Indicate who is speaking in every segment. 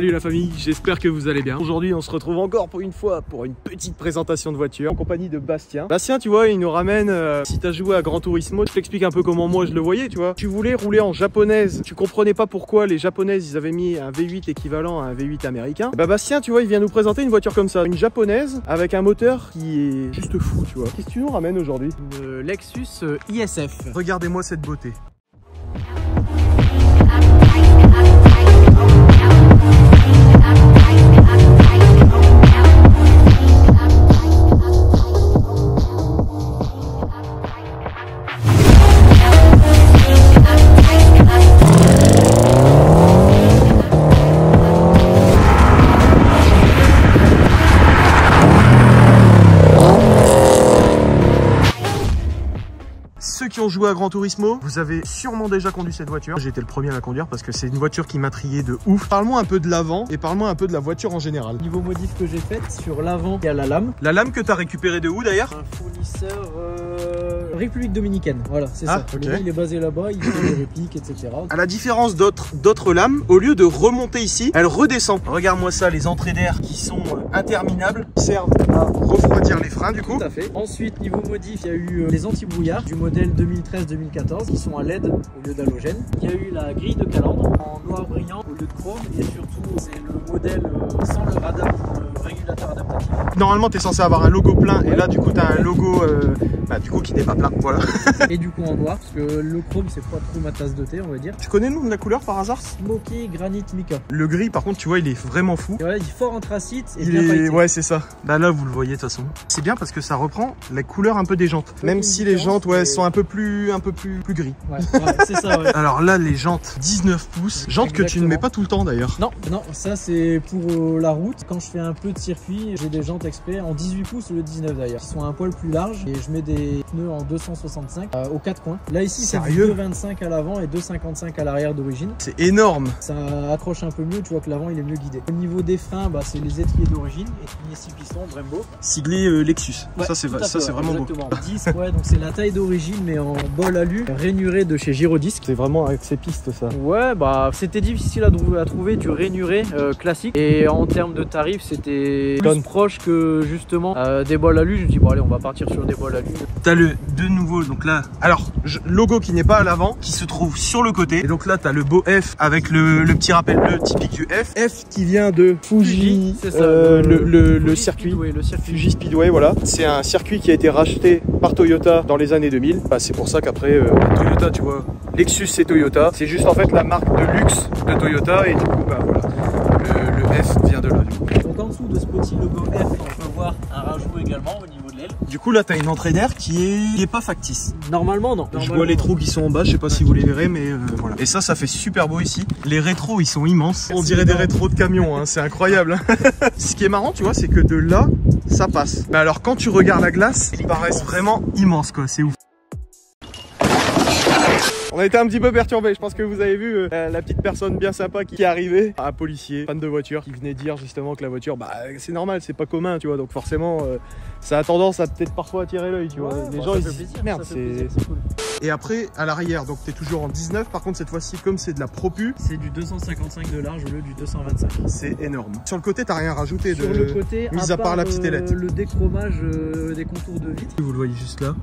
Speaker 1: Salut la famille, j'espère que vous allez bien. Aujourd'hui on se retrouve encore pour une fois pour une petite présentation de voiture en compagnie de Bastien. Bastien, tu vois, il nous ramène, si tu as joué à Gran Turismo, je t'explique un peu comment moi je le voyais, tu vois. Tu voulais rouler en japonaise, tu comprenais pas pourquoi les japonaises ils avaient mis un V8 équivalent à un V8 américain. Bah Bastien, tu vois, il vient nous présenter une voiture comme ça, une japonaise avec un moteur qui est juste fou, tu vois. Qu'est-ce que tu nous ramènes aujourd'hui?
Speaker 2: Une Lexus ISF.
Speaker 1: Regardez-moi cette beauté. Ceux qui ont joué à Gran Turismo, vous avez sûrement déjà conduit cette voiture. J'ai été le premier à la conduire parce que c'est une voiture qui m'intriguait de ouf. Parle-moi un peu de l'avant et parle-moi un peu de la voiture en général.
Speaker 2: Niveau modif que j'ai fait, sur l'avant, il y a la lame.
Speaker 1: La lame que tu as récupérée de où d'ailleurs?
Speaker 2: Un fournisseur République Dominicaine. Voilà, c'est ça.
Speaker 1: Okay.
Speaker 2: Il est basé là-bas, il fait des répliques, etc.
Speaker 1: À la différence d'autres lames, au lieu de remonter ici, elle redescend. Regarde-moi ça, les entrées d'air qui sont interminables, servent à refroidir les freins du coup.
Speaker 2: Tout à fait. Ensuite, niveau modif, il y a eu les anti-brouillard du modèle 2013-2014 qui sont à LED au lieu d'halogène. Il y a eu la grille de calandre en noir brillant au lieu de chrome et surtout c'est le modèle sans le radar, le régulateur adaptatif.
Speaker 1: Normalement tu es censé avoir un logo plein et là du coup tu as un logo du coup qui n'est pas plein, voilà.
Speaker 2: Et du coup en noir parce que le chrome c'est pas trop ma tasse de thé on va dire.
Speaker 1: Tu connais le nom de la couleur par hasard?
Speaker 2: Smoky Granite Mica.
Speaker 1: Le gris par contre tu vois il est vraiment fou.
Speaker 2: Et ouais, il est fort anthracite et
Speaker 1: il
Speaker 2: bien pailleté.
Speaker 1: Ouais c'est ça. Bah là vous le voyez de toute façon. C'est bien parce que ça reprend la couleur un peu des jantes. Même si les jantes sont un peu plus gris.
Speaker 2: Ouais, c'est ça ouais.
Speaker 1: Alors là les jantes 19 pouces, jantes que tu ne mets pas tout le temps d'ailleurs.
Speaker 2: Non, ça c'est pour la route. Quand je fais un peu de circuit, j'ai des jantes experts en 18 pouces, le 19 d'ailleurs, qui sont un poil plus larges et je mets des pneus en 265 aux 4 coins. Là ici c'est 2,25 à l'avant et 2,55 à l'arrière d'origine.
Speaker 1: C'est énorme.
Speaker 2: Ça accroche un peu mieux, tu vois que l'avant il est mieux guidé. Au niveau des freins, c'est les étriers d'origine, étriers 6 pistons, Brembo.
Speaker 1: Siglé Lexus, ouais, ça c'est vraiment
Speaker 2: exactement.
Speaker 1: beau.
Speaker 2: 10, ouais, donc c'est la taille d'origine mais en bol alu, rainuré de chez Girodisc.
Speaker 1: C'est vraiment avec ces pistes ça.
Speaker 2: Ouais, c'était difficile à trouver du rainuré classique et en termes de tarifs c'était plus proche que justement des bols alu. Je me dis bon allez on va partir sur des bols alu.
Speaker 1: T'as le de nouveau donc là alors logo qui n'est pas à l'avant qui se trouve sur le côté et donc là t'as le beau F avec le petit rappel bleu typique du F qui vient de Fuji,
Speaker 2: c'est ça,
Speaker 1: le circuit
Speaker 2: Speedway, le circuit
Speaker 1: Fuji Speedway, voilà. C'est un circuit qui a été racheté par Toyota dans les années 2000. C'est pour ça qu'après Toyota, tu vois, Lexus c'est Toyota. C'est juste en fait la marque de luxe de Toyota et du coup voilà, le F vient de là. Du coup.
Speaker 2: Donc en dessous de ce petit logo F, on peut voir un rajout également au niveau de l'aile.
Speaker 1: Du coup là t'as une entrée d'air qui est pas factice.
Speaker 2: Normalement non.
Speaker 1: Je vois les trous qui sont en bas, je sais pas si vous les verrez mais voilà. Et ça fait super beau ici. Les rétros ils sont immenses. On dirait des rétros de camion, hein. C'est incroyable. Ce qui est marrant tu vois c'est que de là ça passe. Mais alors quand tu regardes la glace, ils paraissent vraiment immenses quoi, c'est ouf. On a été un petit peu perturbé, je pense que vous avez vu la petite personne bien sympa qui est arrivée, un policier, fan de voiture, qui venait dire justement que la voiture, c'est normal, c'est pas commun, tu vois, donc forcément ça a tendance à peut-être parfois attirer l'œil, tu vois. Les gens ils se disent merde, c'est cool. Et après à l'arrière, donc t'es toujours en 19, par contre cette fois-ci comme c'est de la propu,
Speaker 2: c'est du 255 de large au lieu du 225.
Speaker 1: C'est énorme. Sur le côté t'as rien rajouté
Speaker 2: sur le côté,
Speaker 1: mis à part la petite ailette.
Speaker 2: Le déchromage des contours de vitre.
Speaker 1: Vous le voyez juste là.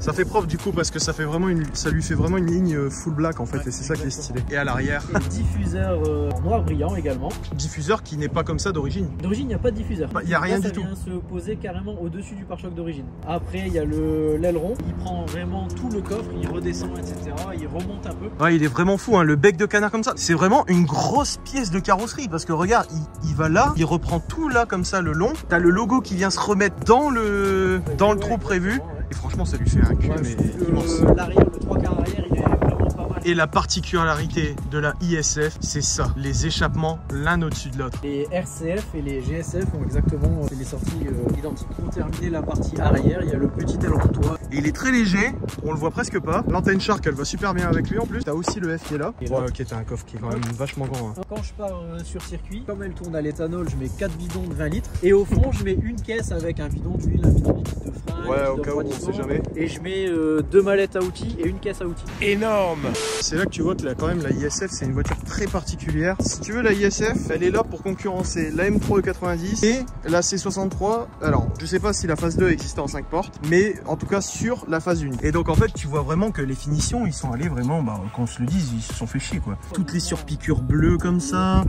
Speaker 1: Ça fait propre du coup parce que ça lui fait vraiment une ligne full black en fait, ouais, et c'est ça qui est stylé. Et à l'arrière,
Speaker 2: diffuseur en noir brillant également.
Speaker 1: Diffuseur qui n'est pas comme ça d'origine.
Speaker 2: D'origine il n'y a pas de diffuseur.
Speaker 1: Il n'y a rien du tout.
Speaker 2: Ça vient se poser carrément au-dessus du pare-choc d'origine. Après il y a l'aileron, il prend vraiment tout le coffre, il redescend etc. Il remonte un peu. Ouais,
Speaker 1: il est vraiment fou hein, le bec de canard comme ça. C'est vraiment une grosse pièce de carrosserie parce que regarde, il va là, il reprend tout là comme ça le long. T'as le logo qui vient se remettre dans le trou prévu. Et franchement, ça lui fait un cul, mais immense.
Speaker 2: L'arrière, le 3/4 arrière, il est vraiment pas mal.
Speaker 1: Et la particularité de la ISF, c'est ça, les échappements l'un au-dessus de l'autre.
Speaker 2: Les RCF et les GSF ont exactement les sorties identiques. Pour terminer la partie arrière, il y a le petit aileron toit.
Speaker 1: Et il est très léger, on le voit presque pas. L'antenne Shark, elle va super bien avec lui en plus. T'as aussi le F qui est là. Ouais, ok, t'as un coffre qui est quand même vachement grand. Hein.
Speaker 2: Quand je pars sur circuit, comme elle tourne à l'éthanol, je mets 4 bidons de 20 litres. Et au fond, je mets une caisse avec un bidon d'huile, un bidon de frein.
Speaker 1: Ouais, au cas où, on sait jamais.
Speaker 2: Et je mets 2 mallettes à outils et une caisse à outils.
Speaker 1: Énorme! C'est là que tu vois que là, quand même la ISF c'est une voiture très particulière. Si tu veux, la ISF elle est là pour concurrencer la M3 E90 et la C63. Alors je sais pas si la phase 2 existait en 5 portes, mais en tout cas sur la phase 1. Et donc en fait tu vois vraiment que les finitions ils sont allés vraiment, bah, qu'on se le dise, ils se sont fait chier quoi. Toutes les surpiqûres bleues comme ça,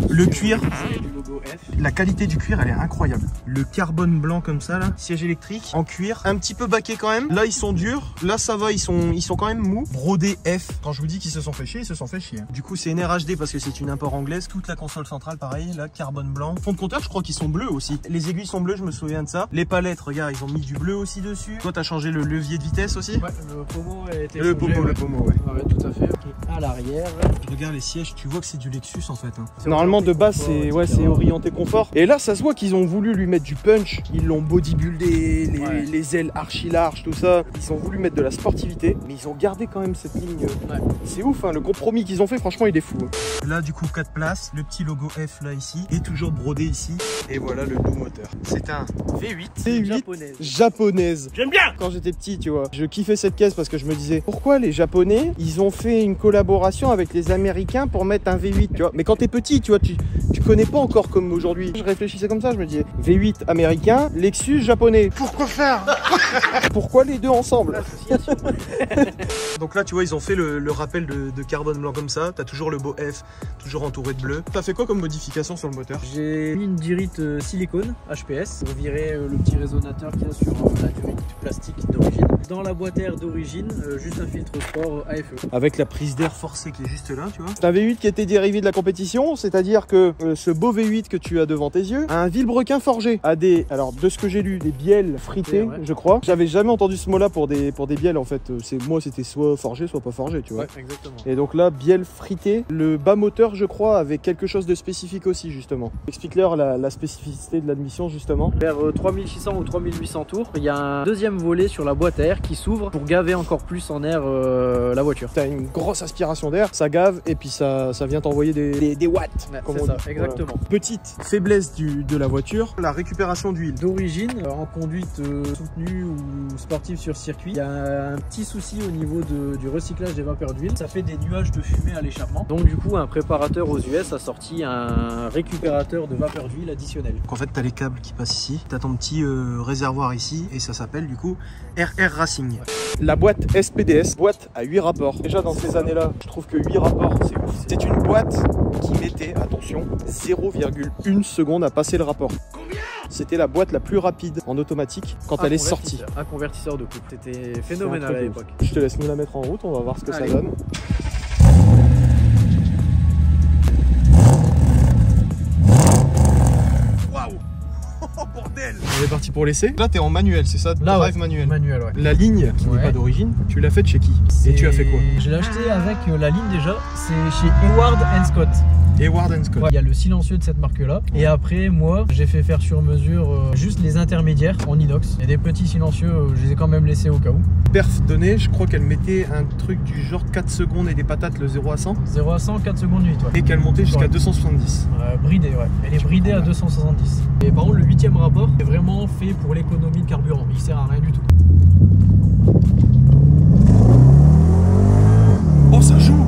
Speaker 1: le cuir, la qualité du cuir elle est incroyable. Le carbone blanc comme ça là, siège électrique en cuir, un petit peu baqué quand même. Là ils sont durs, là ça va, ils sont quand même mous. Brodé F, quand je vous dis qu'ils se sont fait chier, ils se sont fait chier. Du coup c'est une RHD parce que c'est une import anglaise, toute la console centrale pareil, là carbone blanc. Fond de compteur je crois qu'ils sont bleus aussi. Les aiguilles sont bleues, je me souviens de ça. Les palettes, regarde, ils ont mis du bleu aussi dessus. Toi t'as changé le levier de vitesse aussi?
Speaker 2: Ouais, le pommeau a été
Speaker 1: le
Speaker 2: changé,
Speaker 1: pommeau,
Speaker 2: ouais.
Speaker 1: le pommeau, ouais.
Speaker 2: Ouais, tout à fait. À l'arrière.
Speaker 1: Regarde les sièges, tu vois que c'est du Lexus en fait. Hein.
Speaker 2: Normalement
Speaker 1: de base c'est ouais, c'est orienté confort. Et là ça se voit qu'ils ont voulu lui mettre du punch, ils l'ont bodybuildé, les ailes archi larges, tout ça. Ils ont voulu mettre de la sportivité, mais ils ont gardé quand même cette ligne. Ouais. C'est ouf, hein, le compromis qu'ils ont fait, franchement il est fou. Là du coup 4 places, le petit logo F là ici, et toujours brodé ici. Et voilà le doux moteur. C'est un V8 japonaise. J'aime bien. Quand j'étais petit, tu vois, je kiffais cette caisse parce que je me disais pourquoi les Japonais, ils ont fait une collaboration avec les Américains pour mettre un V8, tu vois. Mais quand t'es petit, tu vois, tu connais pas encore comme aujourd'hui. Je réfléchissais comme ça, je me disais V8 américain, Lexus japonais. Pourquoi faire? Pourquoi les deux ensemble? Donc là, tu vois, ils ont fait le rappel de carbone blanc comme ça. T'as toujours le beau F, toujours entouré de bleu. T'as fait quoi comme modification sur le moteur?
Speaker 2: J'ai mis une durite silicone HPS pour virer le petit résonateur qu'il y a sur la durite plastique d'origine. Dans la boîte air d'origine, juste un filtre sport AFE.
Speaker 1: Avec la prise d'air forcée qui est juste là, tu vois. C'est un V8 qui était dérivé de la compétition, c'est-à-dire que ce beau V8 que tu as devant tes yeux a un vilebrequin forgé. A des, alors de ce que j'ai lu, des bielles fritées, je crois. J'avais jamais entendu ce mot-là pour des bielles en fait. Moi c'était soit forgé, soit pas forgé, tu vois.
Speaker 2: Ouais, exactement.
Speaker 1: Et donc là, bielle fritée. Le bas moteur, je crois, avait quelque chose de spécifique aussi, justement. Explique-leur la spécificité de l'admission, justement.
Speaker 2: Vers 3600 ou 3800 tours, il y a un deuxième volet sur la boîte à air qui s'ouvre pour gaver encore plus en air la voiture.
Speaker 1: T'as une grosse aspiration d'air, ça gave et puis ça vient t'envoyer des watts.
Speaker 2: Ouais, c'est ça, exactement.
Speaker 1: Voilà. Petite faiblesse de la voiture, la récupération d'huile.
Speaker 2: D'origine, en conduite soutenue ou sportive sur circuit, il y a un petit souci au niveau du recyclage des vapeurs d'huile. Ça fait des nuages de fumée à l'échappement. Donc du coup, un préparateur aux US a sorti un récupérateur de vapeur d'huile additionnel.
Speaker 1: En fait, t'as les câbles qui passent ici, t'as ton petit réservoir ici et ça s'appelle du coup RR Racing. Ouais. La boîte SPDS, boîte à 8 rapports. Déjà dans ces années-là, je trouve que 8 rapports, c'est ouf. C'est une boîte qui mettait, attention, 0,1 seconde à passer le rapport. Combien? C'était la boîte la plus rapide en automatique quand elle est sortie.
Speaker 2: Un convertisseur de couple. C'était phénoménal à l'époque.
Speaker 1: Je te laisse nous la mettre en route, on va voir ce que ça donne. Waouh! Oh bordel! On est parti pour l'essai. Là t'es en manuel, c'est ça?
Speaker 2: Là,
Speaker 1: drive manuel.
Speaker 2: Manuel, ouais.
Speaker 1: La ligne qui n'est pas d'origine, tu l'as faite chez qui? Et tu as fait quoi?
Speaker 2: Je l'ai acheté avec la ligne déjà, c'est chez Eward & Scott.
Speaker 1: Eward & Scott.
Speaker 2: Ouais, il y a le silencieux de cette marque-là. Et après, moi, j'ai fait faire sur mesure juste les intermédiaires en inox. Et des petits silencieux, je les ai quand même laissés au cas où.
Speaker 1: Perf donnée, je crois qu'elle mettait un truc du genre 4 secondes et des patates, le 0 à 100.
Speaker 2: 0 à 100, 4 secondes 8, ouais.
Speaker 1: Et qu'elle montait jusqu'à 270.
Speaker 2: Bridée, ouais. Elle est bridée à 270. Et par contre, le 8e rapport est vraiment fait pour l'économie de carburant. Il sert à rien du tout.
Speaker 1: Oh, ça joue!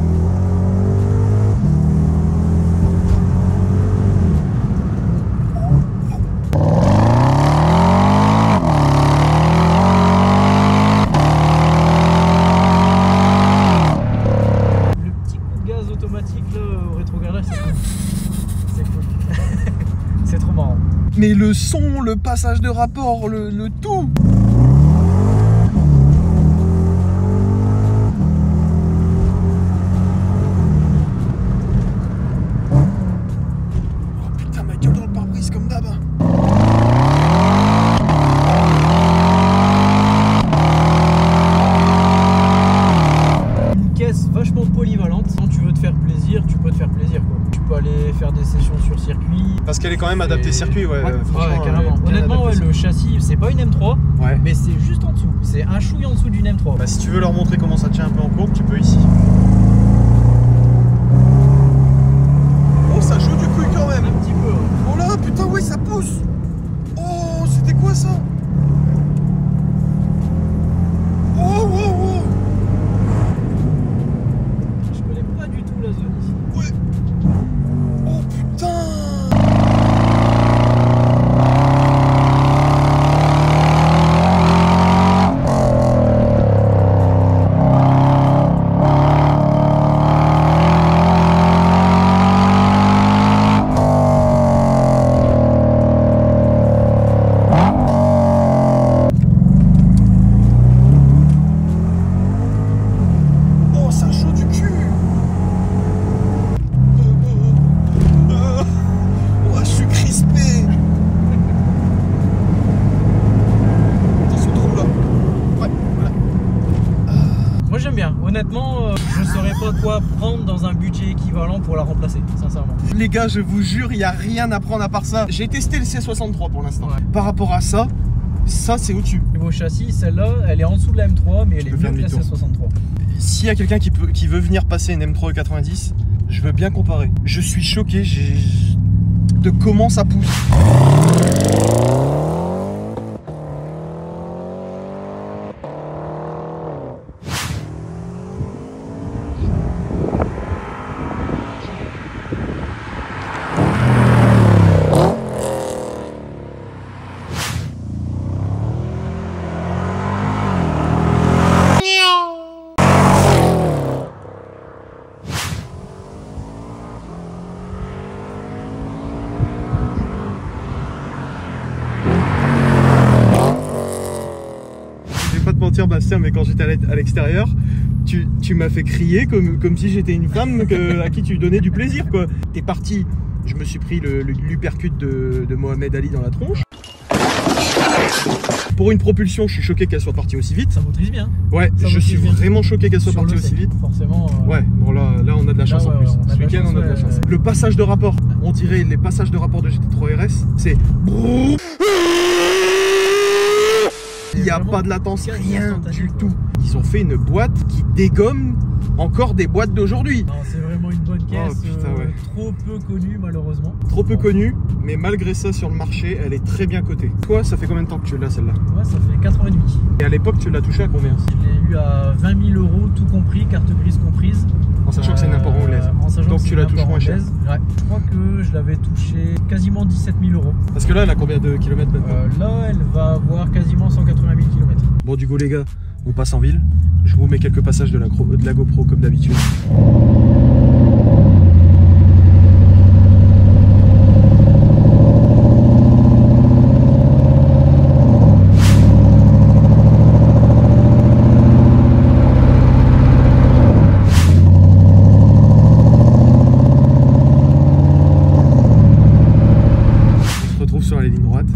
Speaker 1: Mais le son, le passage de rapport, le tout. Oh putain, ma gueule dans le pare-brise comme d'hab.
Speaker 2: Une caisse vachement polyvalente. Quand tu veux te faire plaisir, tu peux te faire plaisir, quoi. Tu peux aller faire des sessions sur circuit.
Speaker 1: Parce qu'elle est quand même adaptée circuit, ouais.
Speaker 2: Ouais, carrément. Honnêtement, ouais, le châssis, c'est pas une M3, mais c'est juste en dessous. C'est un chouille en dessous d'une M3.
Speaker 1: Bah, si tu veux leur montrer comment ça tient un peu en courbe, tu peux ici. Oh, ça joue du couille quand même.
Speaker 2: Un petit peu.
Speaker 1: Oh là, putain, ouais, ça pousse. Oh, c'était quoi ça? Oh, oh, oh.
Speaker 2: j'aime bien. Honnêtement, je saurais pas quoi prendre dans un budget équivalent pour la remplacer, sincèrement.
Speaker 1: Les gars, je vous jure, il n'y a rien à prendre à part ça. J'ai testé le C63 pour l'instant. Ouais. Par rapport à ça, c'est au-dessus.
Speaker 2: Niveau châssis, celle-là, elle est en dessous de la M3, mais elle est mieux que la C63.
Speaker 1: S'il y a quelqu'un qui veut venir passer une M3 E90, je veux bien comparer. Je suis choqué de comment ça pousse. Mentir Bastien, mais quand j'étais à l'extérieur, tu m'as fait crier comme si j'étais une femme à qui tu donnais du plaisir, quoi. T'es parti, je me suis pris l'uppercut de Mohamed Ali dans la tronche. Pour une propulsion, je suis choqué qu'elle soit partie aussi vite.
Speaker 2: Ça motorise bien.
Speaker 1: Ouais, je suis vraiment choqué qu'elle soit partie aussi vite.
Speaker 2: Forcément.
Speaker 1: Ouais, bon là on a de la chance en plus. Ce week-end on a de la chance. Le passage de rapport, on dirait les passages de rapport de GT3 RS, c'est... Il n'y a pas de latence, rien du tout. Ils ont fait une boîte qui dégomme encore des boîtes d'aujourd'hui.
Speaker 2: C'est vraiment une bonne caisse,
Speaker 1: putain, ouais.
Speaker 2: Trop peu connue malheureusement.
Speaker 1: Trop peu connue, mais malgré ça sur le marché, elle est très bien cotée. Toi, ça fait combien de temps que tu l'as celle-là?
Speaker 2: Ouais, ça fait 4 ans et demi.
Speaker 1: Et à l'époque, tu l'as touché à combien?
Speaker 2: Je l'ai eu à 20 000 €, tout compris, carte grise comprise.
Speaker 1: En sachant que c'est une import anglaise. Donc tu la touches moins cher.
Speaker 2: Ouais. Je crois que je l'avais touché quasiment 17 000 €.
Speaker 1: Parce que là, elle a combien de kilomètres maintenant?
Speaker 2: Là, elle va avoir quasiment 180 000 km.
Speaker 1: Bon, du coup, les gars, on passe en ville. Je vous mets quelques passages de la GoPro comme d'habitude. On se retrouve sur la ligne droite.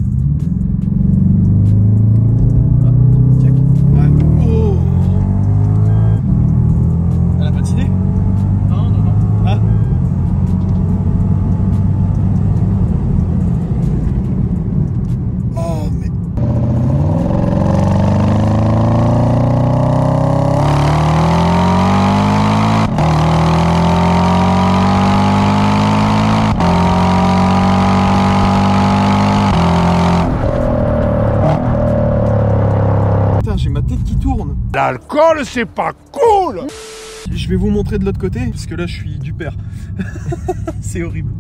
Speaker 1: J'ai ma tête qui tourne.
Speaker 3: L'alcool, c'est pas cool.
Speaker 1: Je vais vous montrer de l'autre côté, parce que là, je suis du père. C'est horrible.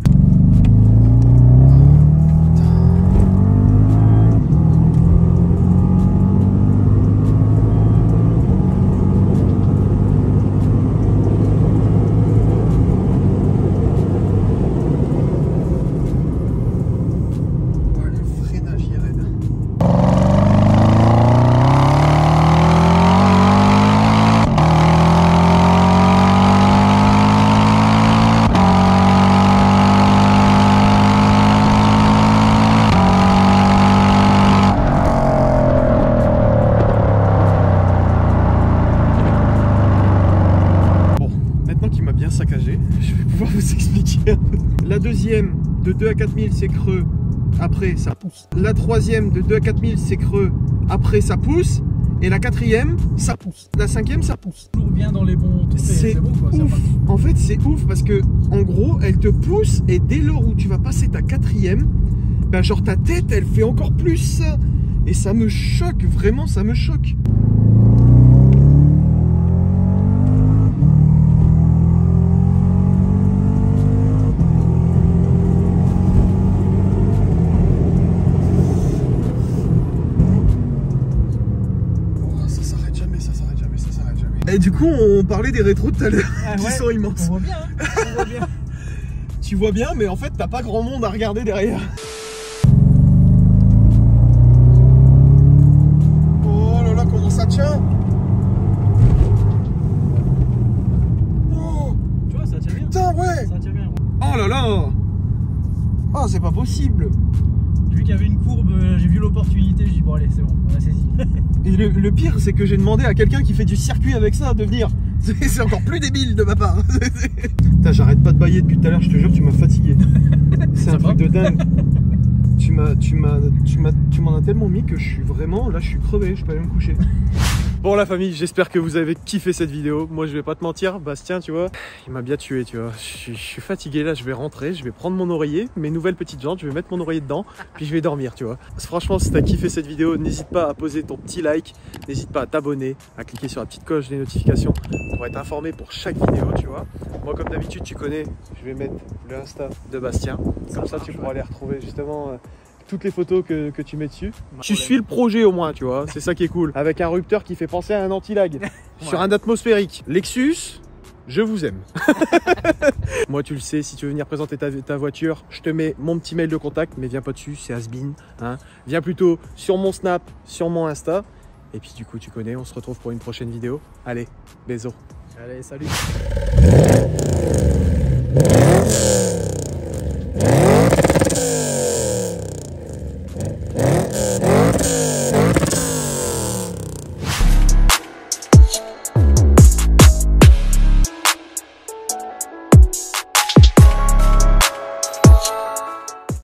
Speaker 1: Saccagé, je vais pouvoir vous expliquer un peu. La deuxième de 2 à 4000 c'est creux, après ça pousse. La troisième de 2 à 4000 c'est creux, après ça pousse. Et la quatrième ça pousse. La cinquième ça pousse.
Speaker 2: Toujours bien dans les bons tours.
Speaker 1: C'est bon, quoi, ouf. En fait c'est ouf parce que en gros elle te pousse et dès lors où tu vas passer ta quatrième, ben genre ta tête elle fait encore plus ça. Et ça me choque, vraiment ça me choque. Et du coup, on parlait des rétros tout à l'heure, qui sont immenses.
Speaker 2: On voit bien, hein. On voit bien.
Speaker 1: Tu vois bien, mais en fait, t'as pas grand monde à regarder derrière. Oh là là, comment ça tient. Oh.
Speaker 2: Tu vois, ça tient bien.
Speaker 1: Putain, ouais.
Speaker 2: Ça tient bien.
Speaker 1: Oh là là. Oh, c'est pas possible.
Speaker 2: J'ai vu qu'il y avait une courbe, j'ai vu l'opportunité, je dis bon allez, c'est bon, on a saisi.
Speaker 1: Et le pire, c'est que j'ai demandé à quelqu'un qui fait du circuit avec ça de venir. C'est encore plus débile de ma part. Putain, j'arrête pas de bailler depuis tout à l'heure, je te jure, tu m'as fatigué. C'est un truc de dingue. Tu m'en as tellement mis que je suis vraiment, là je suis crevé, je peux aller me coucher. Bon la famille, j'espère que vous avez kiffé cette vidéo. Moi je vais pas te mentir, Bastien tu vois, il m'a bien tué tu vois. Je suis fatigué là, je vais rentrer, je vais prendre mon oreiller, mes nouvelles petites jantes, je vais mettre mon oreiller dedans, puis je vais dormir tu vois. Franchement si t'as kiffé cette vidéo, n'hésite pas à poser ton petit like, n'hésite pas à t'abonner, à cliquer sur la petite cloche des notifications pour être informé pour chaque vidéo tu vois. Moi comme d'habitude tu connais, je vais mettre le Insta de Bastien, comme ça tu pourras aller retrouver justement toutes les photos que tu mets dessus. Tu suis le projet au moins, tu vois, c'est ça qui est cool. Avec un rupteur qui fait penser à un anti-lag sur un atmosphérique. Lexus, je vous aime. Moi, tu le sais, si tu veux venir présenter ta voiture, je te mets mon petit mail de contact, mais viens pas dessus, c'est has-been. Hein. Viens plutôt sur mon Snap, sur mon Insta. Et puis du coup, tu connais, on se retrouve pour une prochaine vidéo. Allez, bisous.
Speaker 2: Allez, salut.